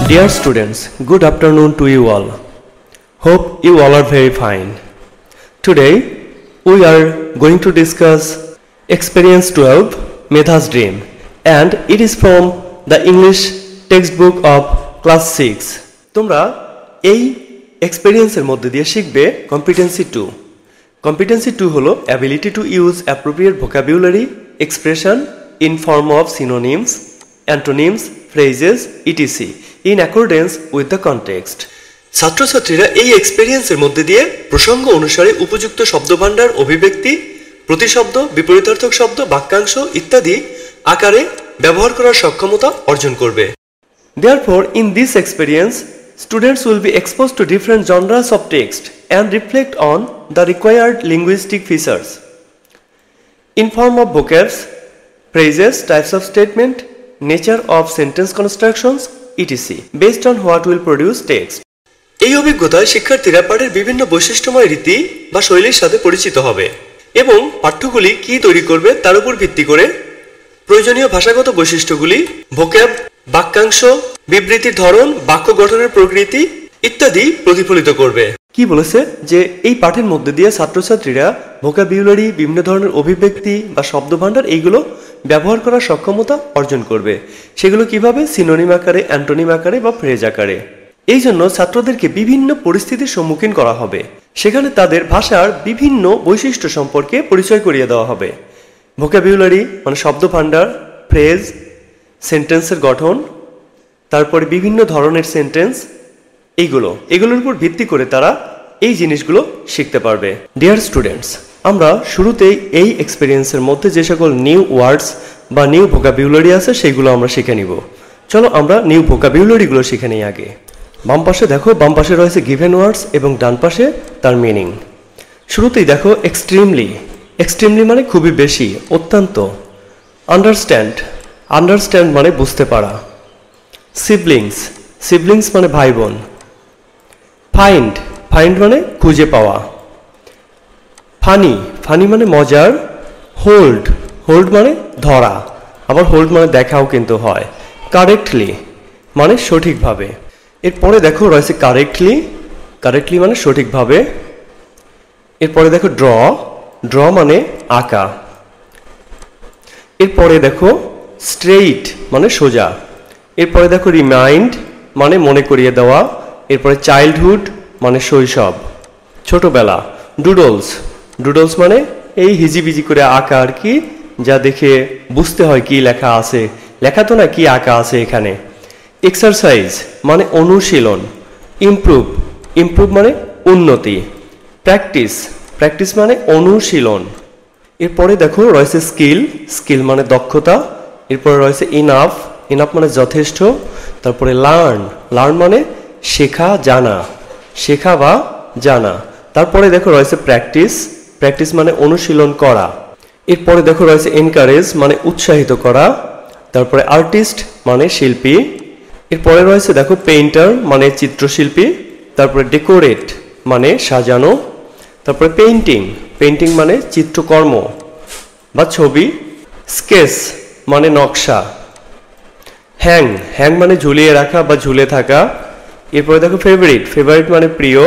Dear students, good afternoon to you all. Hope you all are very fine. Today, we are going to discuss Experience 12, Medha's Dream, and it is from the English textbook of class 6. তোমরা এই এক্সপেরিয়েন্সের মধ্যে দিয়ে শিখবে competency 2. Competency 2 হলো ability to use appropriate vocabulary, expression in form of synonyms, antonyms, phrases, etc. in accordance with the context. ছাত্রছাত্রীরা এই এক্সপেরিয়েন্সের মধ্যে দিয়ে প্রসঙ্গ অনুসারে উপযুক্ত শব্দভাণ্ডার, অভিব্যক্তি, প্রতিশব্দ, বিপরীতার্থক শব্দ, বাক্যাংশ ইত্যাদি আকারে ব্যবহার করার সক্ষমতা অর্জন করবে। Therefore, in this experience, students will be exposed to different genres of text and reflect on the required linguistic features in form of vocabs, phrases, types of statement, nature of sentence constructions, etc. based on what will produce text. এই অভিজ্ঞতায় শিক্ষার্থীরা পাঠের বিভিন্ন বৈশিষ্ট্যময় রীতি বা শৈলীর সাথে পরিচিত হবে এবং পাঠ্যগুলি কি তৈরি করবে তার উপর ভিত্তি করে প্রয়োজনীয় ভাষাগত বৈশিষ্ট্যগুলি, ভোক্যাব, বাক্যাংশ, বিবৃতির ধরন, বাক্য গঠনের প্রকৃতি ইত্যাদি প্রতিফলিত করবে। কি বলেছে যে এই পাঠের মধ্যে দিয়ে ছাত্রছাত্রীরা ভোকাবুলারি, বিভিন্ন ধরনের অভিব্যক্তি বা শব্দভাণ্ডার এইগুলো ব্যবহার করার সক্ষমতা অর্জন করবে। সেগুলো কিভাবে? সিনোনিম আকারে, অ্যান্টোনিম আকারে বা ফ্রেজ আকারে। এই জন্য ছাত্রদেরকে বিভিন্ন পরিস্থিতির সম্মুখীন করা হবে, সেখানে তাদের ভাষার বিভিন্ন বৈশিষ্ট্য সম্পর্কে পরিচয় করিয়ে দেওয়া হবে। ভোকাবুলারি মানে শব্দভাণ্ডার, ফ্রেজ, সেন্টেন্সের গঠন, তারপরে বিভিন্ন ধরনের সেন্টেন্স, এগুলোর উপর ভিত্তি করে তারা এই জিনিসগুলো শিখতে পারবে। ডিয়ার স্টুডেন্টস, আমরা শুরুতেই এই এক্সপেরিয়েন্সের মধ্যে যে সকল নিউ ওয়ার্ডস বা নিউ ভোকাবুলারি আছে সেগুলো আমরা শিখে নিব। চলো আমরা নিউ ভোকাবুলারিগুলো শিখে নিই আগে। বাম পাশে দেখো, বাম পাশে রয়েছে গিভেন ওয়ার্ডস এবং ডান পাশে তার মিনিং। শুরুতেই দেখো এক্সট্রিমলি। এক্সট্রিমলি মানে খুবই বেশি, অত্যন্ত। আন্ডারস্ট্যান্ড। আন্ডারস্ট্যান্ড মানে বুঝতে পারা। সিবলিংস। সিবলিংস মানে ভাই বোন। ফাইন্ড। ফাইন্ড মানে খুঁজে পাওয়া। ফানি। ফানি মানে মজার। হোল্ড। হোল্ড মানে ধরা, আবার হোল্ড মানে দেখাও কিন্তু হয়। কারেক্টলি মানে সঠিকভাবে। এরপরে দেখো রয়েছে কারেক্টলি। কারেক্টলি মানে সঠিকভাবে। এরপরে দেখো ড্র। ড্র মানে আঁকা। এরপরে দেখো স্ট্রেইট মানে সোজা। এরপরে দেখো রিমাইন্ড মানে মনে করিয়ে দেওয়া। এরপরে চাইল্ডহুড মানে শৈশব, ছোটবেলা। ডুডলস। ডুডলস মানে এই হিজিবিজি করে আঁকা আর কি, যা দেখে বুঝতে হয় কি লেখা আছে, লেখা তো না, কি আঁকা আছে এখানে। এক্সারসাইজ মানে অনুশীলন। ইমপ্রুভ। ইমপ্রুভ মানে উন্নতি। প্র্যাকটিস। প্র্যাকটিস মানে অনুশীলন। এরপরে দেখো রয়েছে স্কিল। স্কিল মানে দক্ষতা। এরপরে রয়েছে ইনাফ। ইনাফ মানে যথেষ্ট। তারপরে লার্ন। লার্ন মানে শেখা, জানা, শেখা বা জানা। তারপরে দেখো রয়েছে প্র্যাকটিস। প্র্যাকটিস মানে অনুশীলন করা। এরপরে দেখো রয়েছে এনকারেজ মানে উৎসাহিত করা। তারপরে আর্টিস্ট মানে শিল্পী। এরপরে রয়েছে দেখো পেইন্টার মানে চিত্রশিল্পী। তারপরে ডেকোরেট মানে সাজানো। তারপরে পেইন্টিং। পেইন্টিং মানে চিত্রকর্ম বা ছবি। স্কেচ মানে নকশা। হ্যাং। হ্যাং মানে ঝুলিয়ে রাখা বা ঝুলে থাকা। এরপরে দেখো ফেভারিট। ফেভারিট মানে প্রিয়।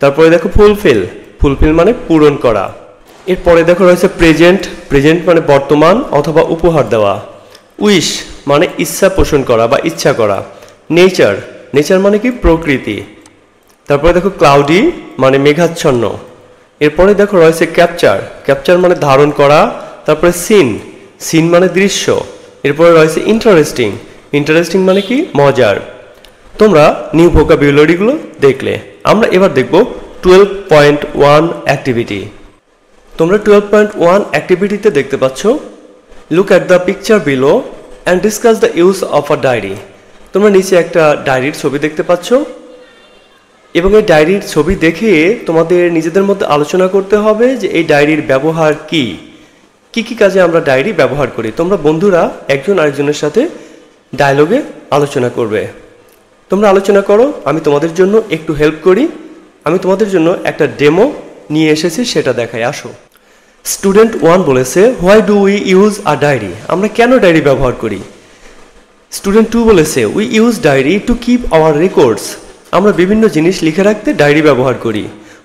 তারপরে দেখো ফুলফিল। ফুলফিল মানে পূরণ করা। এরপরে দেখো রয়েছে প্রেজেন্ট। প্রেজেন্ট মানে বর্তমান অথবা উপহার দেওয়া। উইশ মানে ইচ্ছা পোষণ করা বা ইচ্ছা করা। নেচার। নেচার মানে কি? প্রকৃতি। তারপরে দেখো ক্লাউডি মানে মেঘাচ্ছন্ন। এরপরে দেখো রয়েছে ক্যাপচার। ক্যাপচার মানে ধারণ করা। তারপরে সিন। সিন মানে দৃশ্য। এরপরে রয়েছে ইন্টারেস্টিং। ইন্টারেস্টিং মানে কি? মজার। তোমরা নিউ ভোকাবুলারিগুলো দেখলে। আমরা এবার দেখব 12.1 অ্যাক্টিভিটি। তোমরা 12.1 অ্যাক্টিভিটিতে দেখতে পাচ্ছ, look at the picture below and discuss the use of a diary. তোমরা নিচে একটা ডায়েরির ছবি দেখতে পাচ্ছ এবং এই ডায়েরির ছবি দেখে তোমাদের নিজেদের মধ্যে আলোচনা করতে হবে যে এই ডায়েরির ব্যবহার কি কি কাজে আমরা ডায়েরি ব্যবহার করি। তোমরা বন্ধুরা একজন আরেকজনের সাথে ডায়লগে আলোচনা করবে। তোমরা আলোচনা করো, আমি তোমাদের জন্য একটু হেল্প করি। আমি তোমাদের জন্য একটা ডেমো নিয়ে এসেছি, সেটা দেখাই, আসো। স্টুডেন্ট 1 বলেছে, why do we use a diary? আমরা কেন ডায়েরি ব্যবহার করি? স্টুডেন্ট 2 বলেছে we use diary to keep our records. আমরা বিভিন্ন জিনিস লিখে রাখতে ডায়েরি ব্যবহার করি।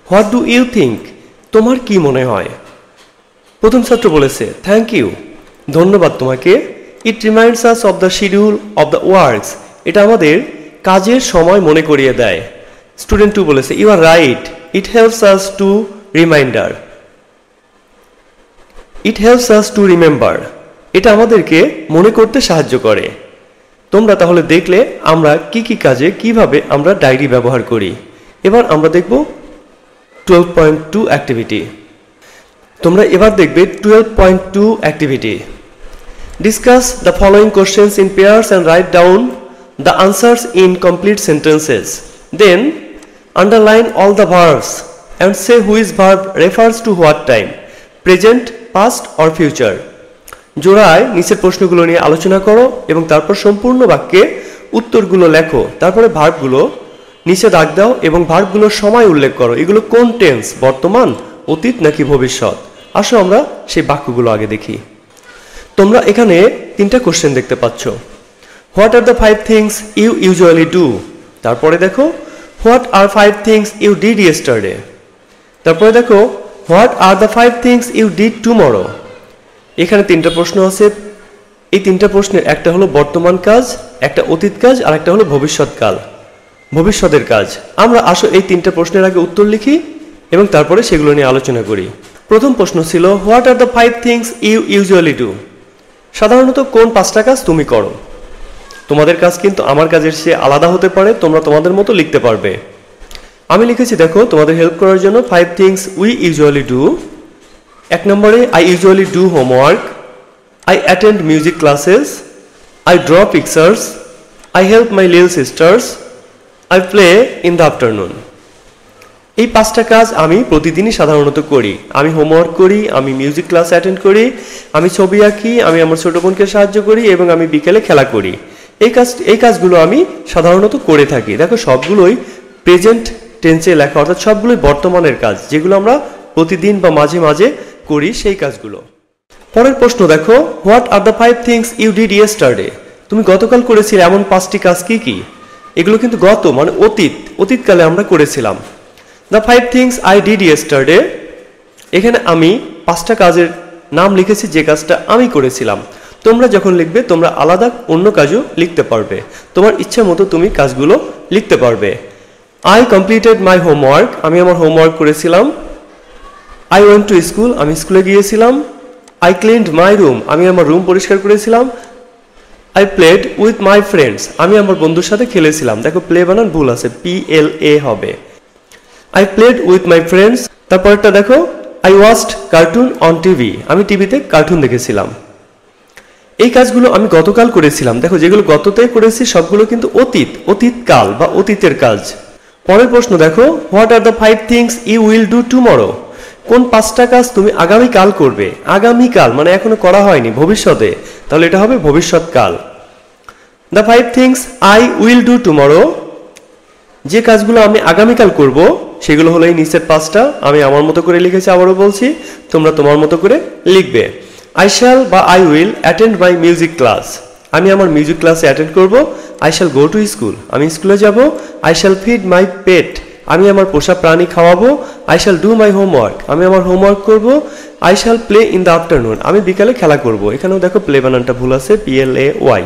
What do you think? তোমার কি মনে হয়? প্রথম ছাত্র বলেছে থ্যাংক ইউ, ধন্যবাদ তোমাকে। It reminds us of the schedule of the works. এটা আমাদের কাজের সময় মনে করিয়ে দেয়। স্টুডেন্ট 2 বলেছে you are right, it helps us to reminder. It helps us to remember. এটা আমাদেরকে মনে করতে সাহায্য করে। তোমরা তাহলে দেখলে আমরা কি কি কাজে কিভাবে আমরা ডায়েরি ব্যবহার করি। এবার আমরা দেখব 12.2 অ্যাক্টিভিটি। তোমরা এবার দেখবে 12.2 activity. Discuss the following questions in pairs and write down the answers in complete sentences. Then underline all the verbs and say which verb refers to what time, present, past or future. জোড়ায় নিচের প্রশ্নগুলো নিয়ে আলোচনা করো এবং তারপর সম্পূর্ণ বাক্যে উত্তরগুলো লেখো। তারপরে ভার্বগুলো নিচে দাগ দাও এবং ভার্বগুলোর সময় উল্লেখ করো। এগুলো কোন টেন্স, বর্তমান, অতীত নাকি ভবিষ্যৎ। আসো আমরা সেই বাক্যগুলো আগে দেখি। তোমরা এখানে 3টা কোশ্চেন দেখতে পাচ্ছ। What are the 5 things you usually do. তারপরে দেখো what are 5 things you did yesterday. তারপরে দেখো what are the 5 things you did tomorrow. এখানে 3টা প্রশ্ন আছে। এই 3টা প্রশ্নের একটা হলো বর্তমান কাজ, একটা অতীত কাজ আর একটা হলো ভবিষ্যৎকাল, ভবিষ্যতের কাজ। আমরা আসো এই 3টা প্রশ্নের আগে উত্তর লিখি এবং তারপরে সেগুলো নিয়ে আলোচনা করি। প্রথম প্রশ্ন ছিল what are the 5 things you usually do. সাধারণত কোন 5টা কাজ তুমি করো। তোমাদের কাজ কিন্তু আমার কাজের চেয়ে আলাদা হতে পারে, তোমরা তোমাদের মতো লিখতে পারবে। আমি লিখেছি দেখো তোমাদের হেল্প করার জন্য 5 থিংস উই ইউজুয়ালি ডু। 1 নম্বরে I usually do homework, I attend music classes, I draw pictures, I help my little sisters, I play in the afternoon. এই 5টা কাজ আমি প্রতিদিনই সাধারণত করি। আমি হোমওয়ার্ক করি, আমি মিউজিক ক্লাস অ্যাটেন্ড করি, আমি ছবি আঁকি, আমি আমার ছোট বোনকে সাহায্য করি এবং আমি বিকেলে খেলা করি। এই কাজগুলো আমি সাধারণত করে থাকি। দেখো সবগুলোই প্রেজেন্ট টেন্সে লেখা, অর্থাৎ সবগুলোই বর্তমানের কাজ, যেগুলো আমরা প্রতিদিন বা মাঝে মাঝে করি সেই কাজগুলো। পরের প্রশ্ন দেখো what are the 5 things you did yesterday. তুমি গতকাল করেছিলে এমন 5টি কাজ কি কি। এগুলো কিন্তু গত মানে অতীতকালে আমরা করেছিলাম। The 5 things I did yesterday, এখানে আমি 5টা কাজের নাম লিখেছি যে কাজটা আমি করেছিলাম। তোমরা যখন লিখবে তোমরা আলাদা অন্য কাজও লিখতে পারবে, তোমার ইচ্ছা মতো তুমি কাজগুলো লিখতে পারবে। আই কমপ্লিটেড মাই হোমওয়ার্ক, আমি আমার হোমওয়ার্ক করেছিলাম। আই ওয়েন্ট টু স্কুল, আমি স্কুলে গিয়েছিলাম। আই ক্লিনড মাই রুম, আমি আমার রুম পরিষ্কার করেছিলাম। I played with my friends, আমি আমার বন্ধুর সাথে খেলেছিলাম। দেখো প্লে বানান ভুল আছে, PLA হবে। I played with my friends. তারপরটা দেখো I watched cartoon on TV, আমি টিভিতে কার্টুন দেখেছিলাম। এই কাজগুলো আমি গতকাল করেছিলাম। দেখো যেগুলো গততে করেছি সবগুলো কিন্তু অতীতকাল বা অতীতের কাজ। পরের প্রশ্ন দেখো what are the 5 things you will do tomorrow. কোন 5টা কাজ তুমি আগামীকাল করবে। আগামীকাল মানে এখনো করা হয়নি, ভবিষ্যতে, তাহলে এটা হবে ভবিষ্যৎকাল। The 5 things I will do tomorrow, যে কাজগুলো আমি আগামীকাল করব সেগুলো হলো এই নিচের 5টা। আমি আমার মতো করে লিখেছি, আবারও বলছি তোমরা তোমার মতো করে লিখবে। আই শ্যাল বা I will attend my music class, আমি আমার মিউজিক ক্লাসে অ্যাটেন্ড করব। I shall go to school, আমি স্কুলে যাব। আই শ্যাল ফিড মাই পেট, আমি আমার পোষা প্রাণী খাওয়াবো। I shall do my homework, আমি আমার হোমওয়ার্ক করব। I shall play in the afternoon, আমি বিকালে খেলা করব। এখানেও দেখো প্লে বানানটা ভুল আছে, PLAY।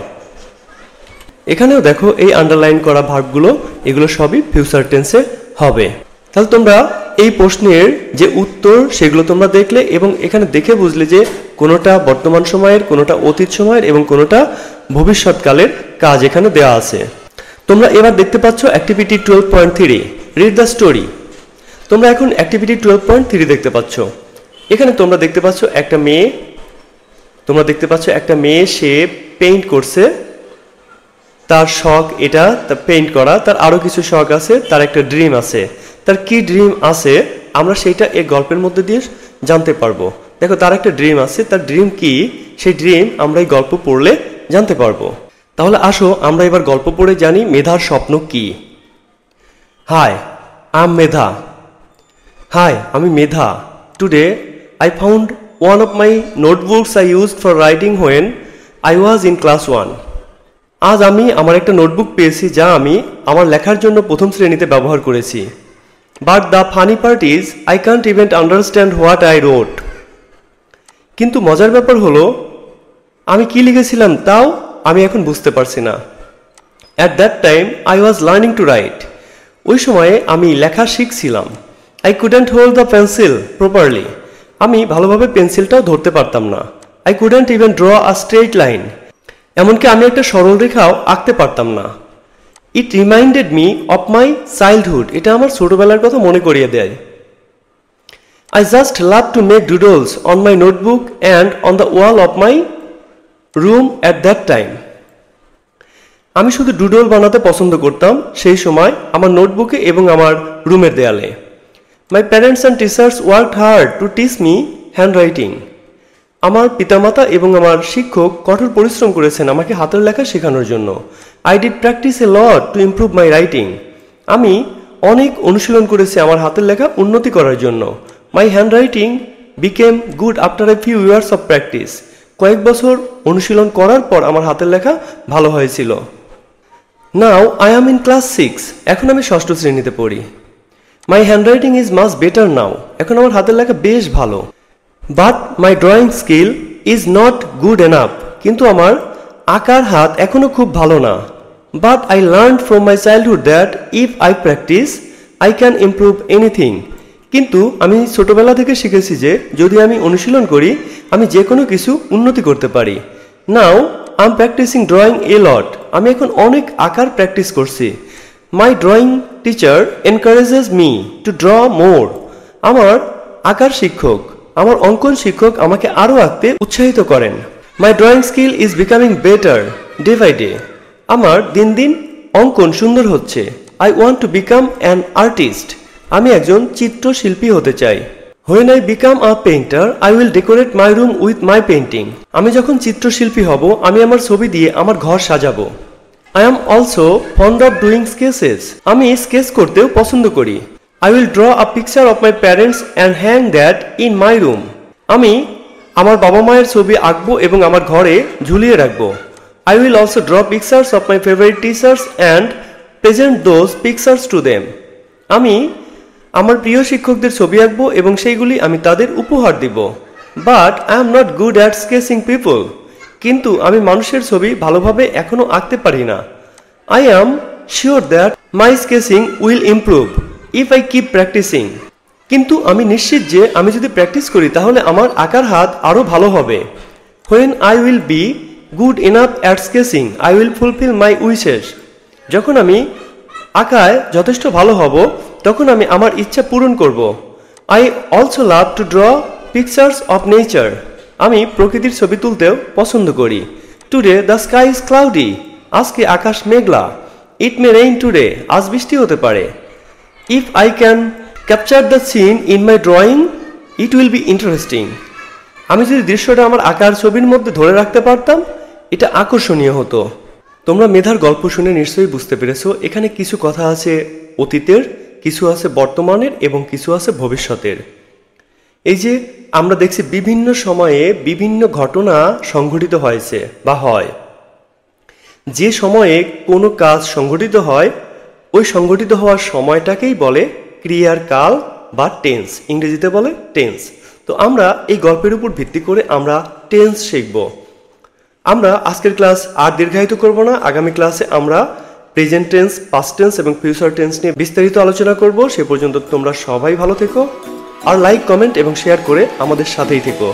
এখানেও দেখো এই আন্ডারলাইন করা ভার্বগুলো এগুলো সবই ফিউচার টেন্সে হবে। তাহলে তোমরা এই প্রশ্নের যে উত্তর সেগুলো তোমরা দেখলে এবং এখানে দেখে বুঝলে যে কোনোটা বর্তমান সময়ের, কোনোটা অতীত সময়ের এবং কোনোটা ভবিষ্যৎকালের কাজ এখানে দেওয়া আছে। তোমরা এবার দেখতে পাচ্ছ অ্যাক্টিভিটি 12.3 রিড দ্য স্টোরি। তোমরা এখন অ্যাক্টিভিটি 12.3 দেখতে পাচ্ছ। এখানে তোমরা দেখতে পাচ্ছ একটা মেয়ে, সে পেইন্ট করছে। তার শখ এটা, তার পেইন্ট করা। তার আরো কিছু শখ আছে, তার একটা ড্রিম আছে। তার কি ড্রিম আছে আমরা সেইটা এই গল্পের মধ্যে দিয়ে জানতে পারবো। দেখো তার একটা ড্রিম আছে, তার ড্রিম কি সেই ড্রিম আমরা এই গল্প পড়লে জানতে পারবো। তাহলে আসো আমরা এবার গল্প পড়ে জানি মেধার স্বপ্ন কি। Hi, I am Medha. Hi, আমি Medha. Today I found one of my notebooks I used for writing when I was in class 1. আজ আমি আমার একটা নোটবুক পেয়েছি যা আমি আমার লেখার জন্য প্রথম শ্রেণীতে ব্যবহার করেছি। But the funny part is I can't even understand what I রোট। কিন্তু মজার ব্যাপার হলো আমি কি লিখেছিলাম তাও আমি এখন বুঝতে পারছি না। At that time I was learning to write. ওই সময়ে আমি লেখা শিখছিলাম। I couldn't hold the pencil properly. আমি ভালোভাবে পেন্সিলটাও ধরতে পারতাম না। I couldn't even draw a straight line. এমনকি আমি একটা সরল রেখাও আঁকতে পারতাম না। It reminded me of my childhood. এটা আমার ছোটবেলার কথা মনে করিয়ে দেয়। I just love to make doodles on my notebook and on the wall of my room at that time. আমি শুধু ডুডল বানাতে পছন্দ করতাম সেই সময় আমার নোটবুকে এবং আমার রুমের দেয়ালে। My parents and teachers worked hard to teach me handwriting. আমার পিতামাতা এবং আমার শিক্ষক কঠোর পরিশ্রম করেছেন আমাকে হাতের লেখা শেখানোর জন্য। I did practice a lot to improve my writing. আমি অনেক অনুশীলন করেছি আমার হাতের লেখা উন্নতি করার জন্য। My handwriting became good after a few years of practice. কয়েক বছর অনুশীলন করার পর আমার হাতের লেখা ভালো হয়েছিল। Now I am in class 6. এখন আমি ষষ্ঠ শ্রেণীতে পড়ি। My handwriting is much better now. এখন আমার হাতের লেখা বেশ ভালো। But my drawing skill is not good enough. কিন্তু আমার আঁকার হাত এখনো খুব ভালো না। But I learned from my childhood that if I practice, I can improve anything. কিন্তু আমি ছোটবেলা থেকে শিখেছি যে যদি আমি অনুশীলন করি আমি যে কোনো কিছু উন্নতি করতে পারি। Now I am practising drawing a lot. আমি এখন অনেক আঁকার প্র্যাকটিস করছি। My drawing teacher encourages me to draw more. আমার আঁকার শিক্ষক, আমার অঙ্কন শিক্ষক আমাকে আরও আঁকতে উৎসাহিত করেন। My drawing skill is becoming better day by day. আমার দিন দিন অঙ্কন সুন্দর হচ্ছে। I want to become an artist. আমি একজন চিত্রশিল্পী হতে চাই। When I become a painter, I will decorate my room with my painting. আমি যখন চিত্রশিল্পী হব আমি আমার ছবি দিয়ে আমার ঘর সাজাবো। I am also fond of doing sketches. আমি স্কেচ করতেও পছন্দ করি। I will draw a picture of my parents and hang that in my room. আমি আমার বাবা মায়ের ছবি আঁকবো এবং আমার ঘরে ঝুলিয়ে রাখবো। I will also draw pictures of my favorite teachers and present those pictures to them. আমি আমার প্রিয় শিক্ষকদের ছবি আঁকবো এবং সেইগুলি আমি তাদের উপহার দিব। But I am not good at sketching people. কিন্তু আমি মানুষের ছবি ভালোভাবে এখনও আঁকতে পারি না। I am sure that my sketching will improve if I keep practising. কিন্তু আমি নিশ্চিত যে আমি যদি প্র্যাকটিস করি তাহলে আমার আঁকার হাত আরও ভালো হবে। When I will be good enough at sketching I will fulfil my wishes. যখন আমি আঁকায় যথেষ্ট ভালো হব তখন আমি আমার ইচ্ছা পূরণ করব। I also love to draw pictures of nature. আমি প্রকৃতির ছবি তুলতেও পছন্দ করি। Today the sky is cloudy. আজকে আকাশ মেঘলা। ইট মে রেইন টুডে। আজ বৃষ্টি হতে পারে। If I can capture the seen in my drawing it will be interesting. আমি যদি দৃশ্যটা আমার আঁকার ছবির মধ্যে ধরে রাখতে পারতাম এটা আকর্ষণীয় হতো। তোমরা মেধার গল্প শুনে নিশ্চয়ই বুঝতে পেরেছো এখানে কিছু কথা আছে অতীতের, কিছু আছে বর্তমানের এবং কিছু আছে ভবিষ্যতের। এই যে আমরা দেখছি বিভিন্ন সময়ে বিভিন্ন ঘটনা সংঘটিত হয়েছে বা হয়। যে সময়ে কোনো কাজ সংঘটিত হয় ওই সংঘটিত হওয়ার সময়টাকেই বলে ক্রিয়ার কাল বা টেন্স, ইংরেজিতে বলে টেন্স। তো আমরা এই গল্পের উপর ভিত্তি করে আমরা টেন্স শিখব। আমরা আজকের ক্লাস আর দীর্ঘায়িত করব না। আগামী ক্লাসে আমরা প্রেজেন্ট টেন্স, পাস্ট টেন্স এবং ফিউচার টেন্স নিয়ে বিস্তারিত আলোচনা করব। সে পর্যন্ত তোমরা সবাই ভালো থেকো আর লাইক, কমেন্ট এবং শেয়ার করে আমাদের সাথেই থেকো।